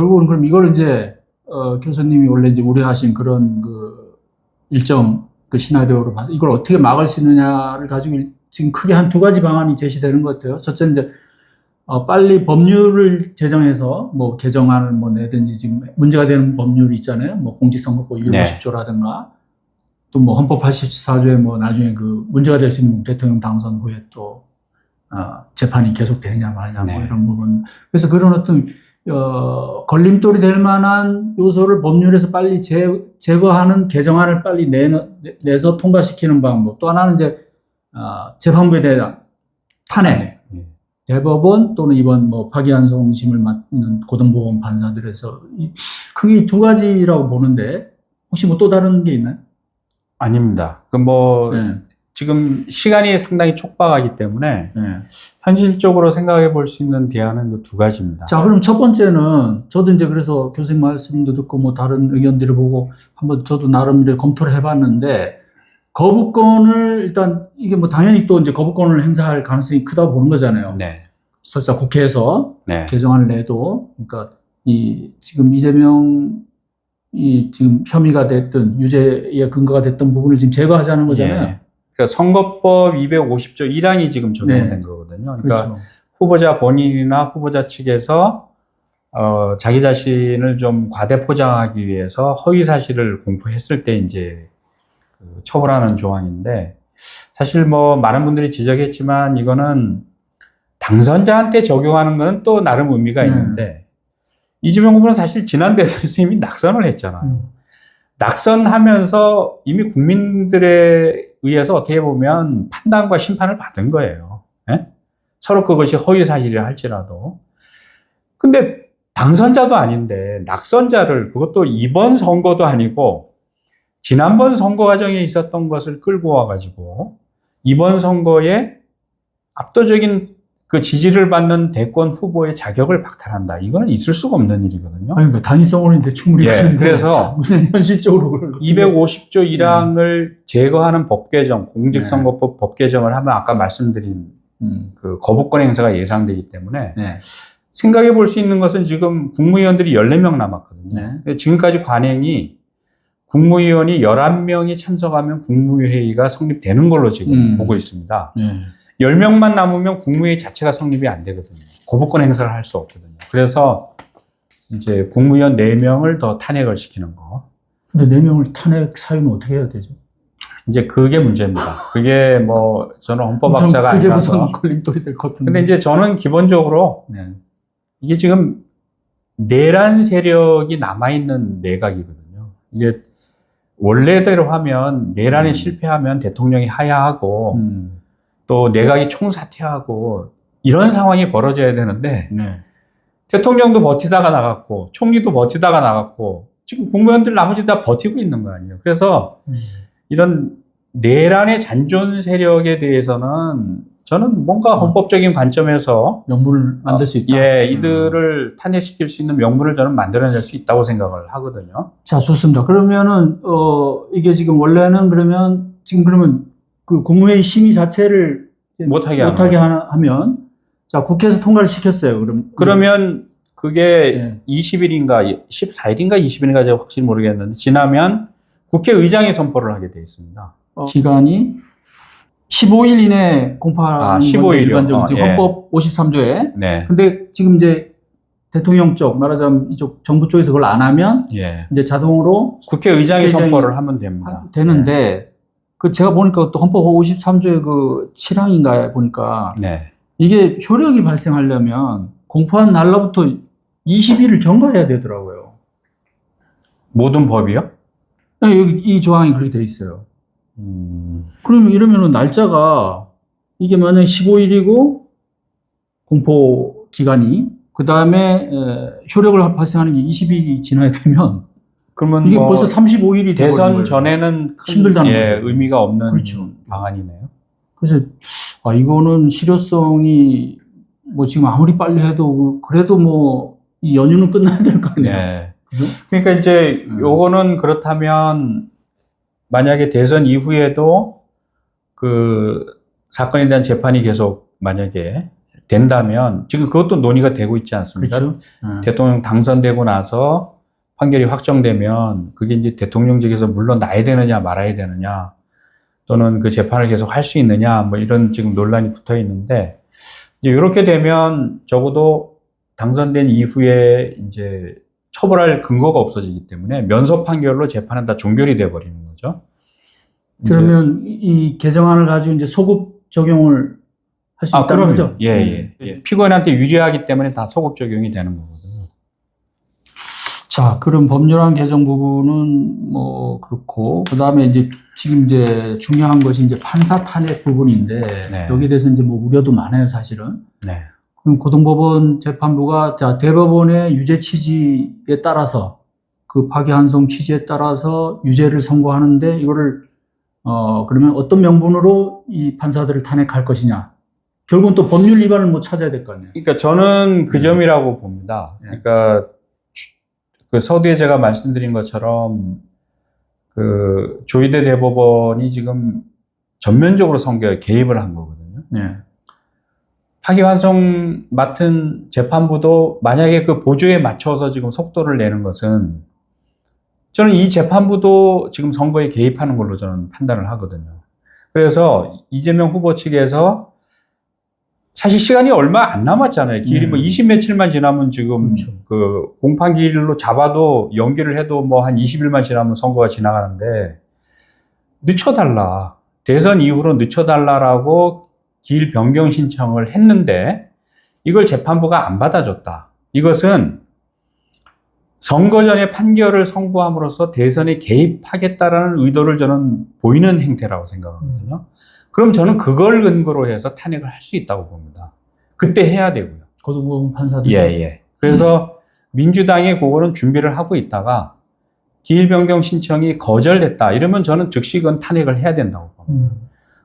결국은 그럼 이걸 이제 교수님이 원래 이제 우려하신 그런 그 일정 그 시나리오로 봐서 이걸 어떻게 막을 수 있느냐를 가지고 지금 크게 한 두 가지 방안이 제시되는 것 같아요. 첫째는 이제 빨리 법률을 제정해서 뭐 개정안을 뭐 내든지 지금 문제가 되는 법률이 있잖아요. 뭐 공직선거법 150조라든가 또 뭐 헌법 84조에 뭐 나중에 그 문제가 될 수 있는 대통령 당선 후에 또 재판이 계속되느냐 마느냐 뭐 이런 부분. 그래서 그런 어떤 걸림돌이 될 만한 요소를 법률에서 빨리 제거하는 개정안을 빨리 내서 통과시키는 방법. 또 하나는 이제 재판부에 대한 탄핵. 대법원 또는 이번 뭐 파기환송심을 맡는 고등법원 판사들에서 크게 두 가지라고 보는데 혹시 뭐 또 다른 게 있나요? 아닙니다. 지금 시간이 상당히 촉박하기 때문에 현실적으로 생각해 볼 수 있는 대안은 그 두 가지입니다. 자, 그럼 첫 번째는 저도 이제 그래서 교수님 말씀도 듣고 뭐 다른 의견들을 보고 한번 저도 나름 이렇게 검토를 해봤는데 거부권을 일단 이게 뭐 당연히 또 이제 거부권을 행사할 가능성이 크다고 보는 거잖아요. 설사 국회에서 개정안을 내도 그러니까 지금 이재명이 지금 혐의가 됐든 유죄의 근거가 됐던 부분을 지금 제거하자는 거잖아요. 그러니까 선거법 250조 1항이 지금 적용된 거거든요. 그러니까 그렇죠. 후보자 본인이나 후보자 측에서 자기 자신을 좀 과대 포장하기 위해서 허위 사실을 공표했을 때 이제 처벌하는 조항인데 사실 뭐 많은 분들이 지적했지만 이거는 당선자한테 적용하는 건 또 나름 의미가 있는데 이재명 후보는 사실 지난 대선에서 이미 낙선을 했잖아요. 낙선하면서 이미 국민들에 의해서 어떻게 보면 판단과 심판을 받은 거예요. 서로 그것이 허위 사실이라 할지라도. 근데 당선자도 아닌데 낙선자를 그것도 이번 선거도 아니고 지난번 선거 과정에 있었던 것을 끌고 와가지고 이번 선거에 압도적인 그 지지를 받는 대권 후보의 자격을 박탈한다. 이거는 있을 수가 없는 일이거든요. 아니, 그러니까 당위성으로는 이제 충분히 그런데 그래서 무슨 현실적으로 그걸 250조 1항을 제거하는 법 개정, 공직선거법 법 개정을 하면 아까 말씀드린 그 거부권 행사가 예상되기 때문에 생각해 볼 수 있는 것은 지금 국무위원들이 14명 남았거든요. 지금까지 관행이 국무위원이 11명이 참석하면 국무회의가 성립되는 걸로 지금 보고 있습니다. 10명만 남으면 국무회의 자체가 성립이 안 되거든요. 거부권 행사를 할 수 없거든요. 그래서 이제 국무위원 4명을 더 탄핵을 시키는 거. 근데 4명을 탄핵 사유는 어떻게 해야 되죠? 이제 그게 문제입니다. 그게 뭐 저는 헌법학자가 아니라서. 그게 무슨 걸림돌이 될 것 같은데. 근데 이제 저는 기본적으로 이게 지금 내란 세력이 남아있는 내각이거든요. 이게 원래대로 하면 내란에 실패하면 대통령이 하야하고 또 내각이 총사퇴하고 이런 상황이 벌어져야 되는데 대통령도 버티다가 나갔고 총리도 버티다가 나갔고 지금 국무위원들 나머지 다 버티고 있는 거 아니에요. 그래서 이런 내란의 잔존 세력에 대해서는 저는 뭔가 헌법적인 관점에서 명분을 만들 수 있다. 이들을 탄핵시킬 수 있는 명분을 저는 만들어낼 수 있다고 생각을 하거든요. 자, 좋습니다. 그러면은 이게 지금 원래는 그러면 그 국무회의 심의 자체를 못하게 하면 자, 국회에서 통과를 시켰어요. 그러면 그게 20일인가 14일인가 20일인가 제가 확실히 모르겠는데 지나면 국회의장이 선포를 하게 되어 있습니다. 기간이 15일 이내에 공포하는 15일이요. 일반적으로 지금 헌법 53조에. 근데 지금 이제 대통령 쪽 말하자면 이쪽 정부 쪽에서 그걸 안 하면 이제 자동으로 국회의장이 선포를 하면 됩니다. 되는데 그 제가 보니까 또 헌법 53조의 그 7항인가에 보니까 이게 효력이 발생하려면 공포한 날로부터 20일을 경과해야 되더라고요. 모든 법이요? 여기 이 조항이 그렇게 돼 있어요. 그러면 이러면은 날짜가 이게 만약에 15일이고 공포 기간이 그 다음에 효력을 발생하는 게 20일이 지나야 되면 그러면 이게 벌써 35일이 대선 전에는 힘들다는 의미가 없는 방안이네요. 그래서 이거는 실효성이 뭐 지금 아무리 빨리 해도 그래도 뭐 이 연휴는 끝나야 될 거 아니에요. 그죠? 그러니까 이제 요거는 그렇다면 만약에 대선 이후에도 그 사건에 대한 재판이 계속 만약에 된다면 지금 그것도 논의가 되고 있지 않습니까? 그렇죠. 대통령 당선되고 나서 판결이 확정되면 그게 이제 대통령직에서 물러나야 되느냐 말아야 되느냐 또는 그 재판을 계속 할 수 있느냐 뭐 이런 지금 논란이 붙어 있는데 이제 이렇게 되면 적어도 당선된 이후에 이제 처벌할 근거가 없어지기 때문에 면소 판결로 재판은 다 종결이 돼 버리는 거죠. 그러면 이 개정안을 가지고 이제 소급 적용을 할 수 있다는 거죠? 예. 피고인한테 유리하기 때문에 다 소급 적용이 되는 거거든요. 자, 그럼 법률안 개정 부분은 뭐 그렇고, 그 다음에 이제 지금 이제 중요한 것이 이제 판사 탄핵 부분인데, 네. 여기에 대해서 이제 뭐 우려도 많아요, 사실은. 네. 그럼 고등법원 재판부가 자, 대법원의 유죄 취지에 따라서 그 파기환송 취지에 따라서 유죄를 선고하는데 이거를 그러면 어떤 명분으로 이 판사들을 탄핵할 것이냐? 결국은 또 법률 위반을 뭐 찾아야 될 거 아니에요. 그러니까 저는 그 점이라고 봅니다. 그러니까 그 서두에 제가 말씀드린 것처럼 그 조희대 대법원이 지금 전면적으로 선거에 개입을 한 거거든요. 네. 파기환송 맡은 재판부도 만약에 그 보조에 맞춰서 지금 속도를 내는 것은 저는 이 재판부도 지금 선거에 개입하는 걸로 저는 판단을 하거든요. 그래서 이재명 후보 측에서 사실 시간이 얼마 안 남았잖아요. 기일이 뭐 20 며칠만 지나면 지금 그렇죠. 그 공판 기일로 잡아도 연기를 해도 뭐 한 20일만 지나면 선거가 지나가는데 늦춰달라. 대선 이후로 늦춰달라라고 기일 변경 신청을 했는데 이걸 재판부가 안 받아줬다. 이것은 선거 전에 판결을 선고함으로써 대선에 개입하겠다라는 의도를 저는 보이는 행태라고 생각하거든요. 그럼 저는 그걸 근거로 해서 탄핵을 할 수 있다고 봅니다. 그때 해야 되고요. 고등법원 판사들. 예. 그래서 민주당이 그거는 준비를 하고 있다가 기일 변경 신청이 거절됐다. 이러면 저는 즉시 그건 탄핵을 해야 된다고 봅니다.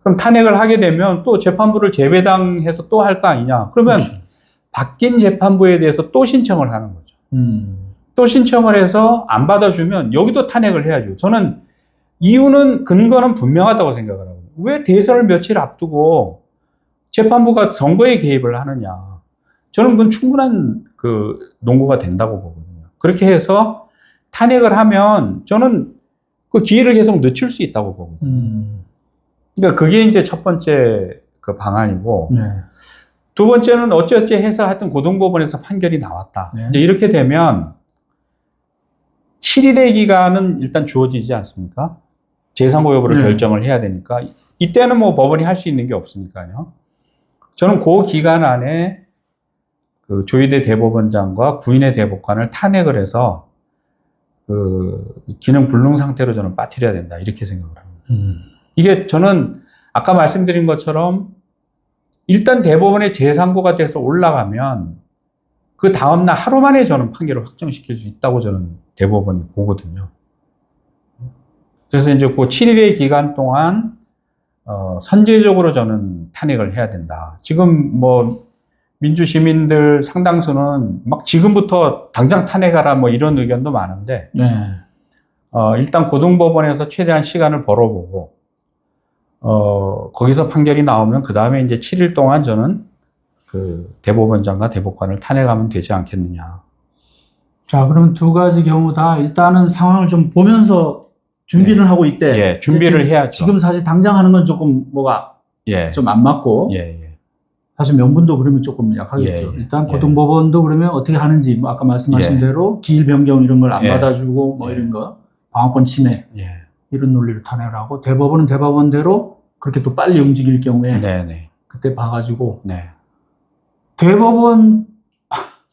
그럼 탄핵을 하게 되면 또 재판부를 재배당해서 또 할 거 아니냐. 그러면 그렇죠. 바뀐 재판부에 대해서 또 신청을 하는 거죠. 또 신청을 해서 안 받아주면 여기도 탄핵을 해야죠. 저는 이유는 근거는 분명하다고 생각을 하거든요. 왜 대선을 며칠 앞두고 재판부가 선거에 개입을 하느냐. 저는 그건 충분한 그 논거가 된다고 보거든요. 그렇게 해서 탄핵을 하면 저는 그 기회를 계속 늦출 수 있다고 보거든요. 그러니까 그게 이제 첫 번째 그 방안이고, 네. 두 번째는 어찌어찌 해서 하여튼 고등법원에서 판결이 나왔다. 네. 이제 이렇게 되면 7일의 기간은 일단 주어지지 않습니까? 재상고 여부를 네. 결정을 해야 되니까. 이때는 뭐 법원이 할 수 있는 게 없으니까요. 저는 그 기간 안에 그 조희대 대법원장과 구인의 대법관을 탄핵을 해서 그 기능 불능 상태로 저는 빠뜨려야 된다. 이렇게 생각을 합니다. 이게 저는 아까 말씀드린 것처럼 일단 대법원의 재상고가 돼서 올라가면 그 다음날 하루 만에 저는 판결을 확정시킬 수 있다고 저는 대법원이 보거든요. 그래서 이제 그 7일의 기간 동안 선제적으로 저는 탄핵을 해야 된다. 지금 뭐 민주시민들 상당수는 막 지금부터 당장 탄핵하라 뭐 이런 의견도 많은데 네. 일단 고등법원에서 최대한 시간을 벌어보고 거기서 판결이 나오면 그 다음에 이제 7일 동안 저는 그 대법원장과 대법관을 탄핵하면 되지 않겠느냐. 자, 그럼 두 가지 경우 다 일단은 상황을 좀 보면서 준비를 하고 있대. 예, 준비를 해야죠. 지금 사실 당장 하는 건 조금 뭐가 예. 좀 안 맞고. 예. 사실 명분도 그러면 조금 약하겠죠. 예. 일단 고등법원도 그러면 어떻게 하는지, 뭐 아까 말씀하신 대로 기일 변경 이런 걸 안 예. 받아주고 뭐 이런 거, 방어권 침해 예. 이런 논리를 탄핵을 하고, 대법원은 대법원대로 그렇게 또 빨리 움직일 경우에 네네. 그때 봐가지고 네. 대법원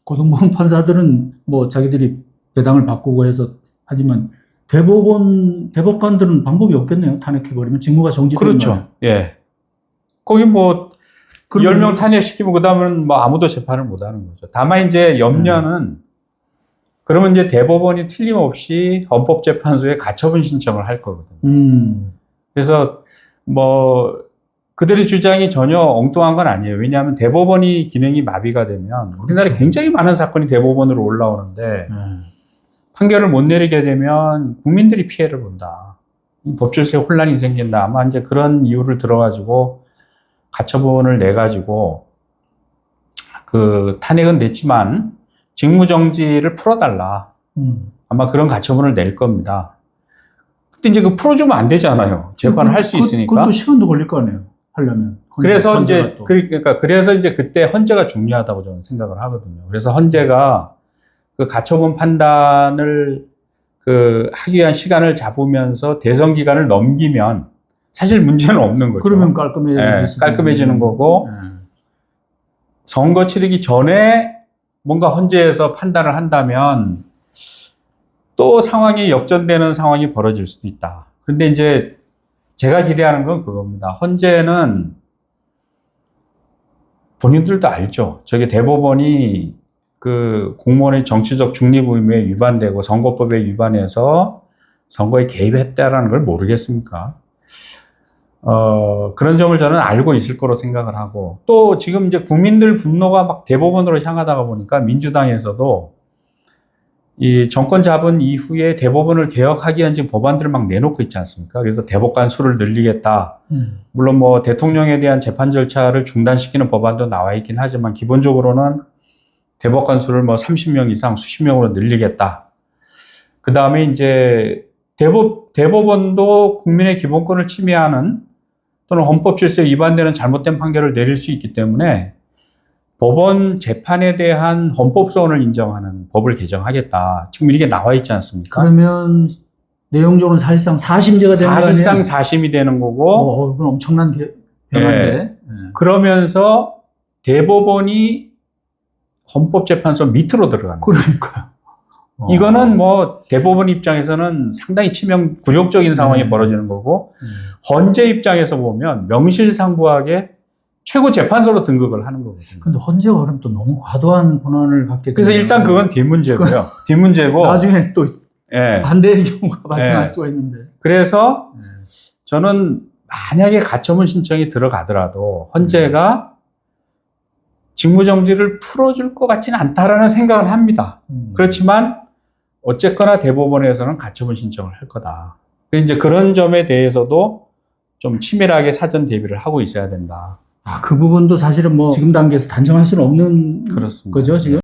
고등법원 판사들은 뭐 자기들이 배당을 바꾸고 해서 하지만 대법관들은 방법이 없겠네요. 탄핵해버리면 직무가 정지되는 그렇죠. 거예요. 예. 거기 뭐 그러면 10명 탄핵시키면 그 다음은 뭐 아무도 재판을 못 하는 거죠. 다만 이제 염려는 그러면 이제 대법원이 틀림없이 헌법재판소에 가처분 신청을 할 거거든요. 그래서 뭐 그들의 주장이 전혀 엉뚱한 건 아니에요. 왜냐하면 대법원이 기능이 마비가 되면 우리나라에 그렇죠. 굉장히 많은 사건이 대법원으로 올라오는데 판결을 못 내리게 되면 국민들이 피해를 본다. 법질서에 혼란이 생긴다. 아마 이제 그런 이유를 들어가지고 가처분을 내가지고 그 탄핵은 됐지만 직무정지를 풀어달라. 아마 그런 가처분을 낼 겁니다. 근데 이제 그 풀어주면 안 되잖아요. 재판을 할 수 있으니까. 그것도 시간도 걸릴 거 아니에요. 하려면. 그래서 이제 그래서 이제 그때 헌재가 중요하다고 저는 생각을 하거든요. 그래서 헌재가 그 가처분 판단을 그 하기 위한 시간을 잡으면서 대선 기간을 넘기면 사실 문제는 없는 거죠. 그러면 깔끔해지는 거고 선거 치르기 전에 뭔가 헌재에서 판단을 한다면 또 상황이 역전되는 상황이 벌어질 수도 있다. 근데 이제 제가 기대하는 건 그겁니다. 헌재는 본인들도 알죠. 저게 대법원이 그 공무원의 정치적 중립 의무에 위반되고 선거법에 위반해서 선거에 개입했다라는 걸 모르겠습니까? 그런 점을 저는 알고 있을 거로 생각을 하고, 또 지금 이제 국민들 분노가 막 대법원으로 향하다가 보니까 민주당에서도 이 정권 잡은 이후에 대법원을 개혁하기 위한 지금 법안들을 막 내놓고 있지 않습니까? 그래서 대법관 수를 늘리겠다. 물론 뭐 대통령에 대한 재판 절차를 중단시키는 법안도 나와 있긴 하지만 기본적으로는 대법관 수를 뭐 30명 이상 수십 명으로 늘리겠다. 그 다음에 이제 대법원도 국민의 기본권을 침해하는 또는 헌법 질서에 위반되는 잘못된 판결을 내릴 수 있기 때문에 법원 재판에 대한 헌법소원을 인정하는 법을 개정하겠다. 지금 이게 나와 있지 않습니까? 그러면 내용적으로는 사실상 사심제가 되는 거 아니에요? 사실상 사심이 되는 거고. 그건 엄청난 변화인데. 그러면서 대법원이 헌법재판소 밑으로 들어가는 거예요. 그러니까요. 이거는 뭐 대법원 입장에서는 상당히 굴욕적인 상황이 벌어지는 거고, 헌재 입장에서 보면 명실상부하게 최고 재판소로 등극을 하는 거거든요. 근데 헌재가 그럼 또 너무 과도한 권한을 갖게 되면. 그래서 일단 그건 뒷문제고요. 뒷문제고. 나중에 또 반대의 경우가 발생할 수가 있는데. 그래서 저는 만약에 가처분 신청이 들어가더라도 헌재가 직무정지를 풀어줄 것 같지는 않다라는 생각은 합니다. 그렇지만 어쨌거나 대법원에서는 가처분 신청을 할 거다. 이제 그런 점에 대해서도 좀 치밀하게 사전 대비를 하고 있어야 된다. 그 부분도 사실은 뭐 지금 단계에서 단정할 수는 없는 그렇습니다. 거죠, 지금?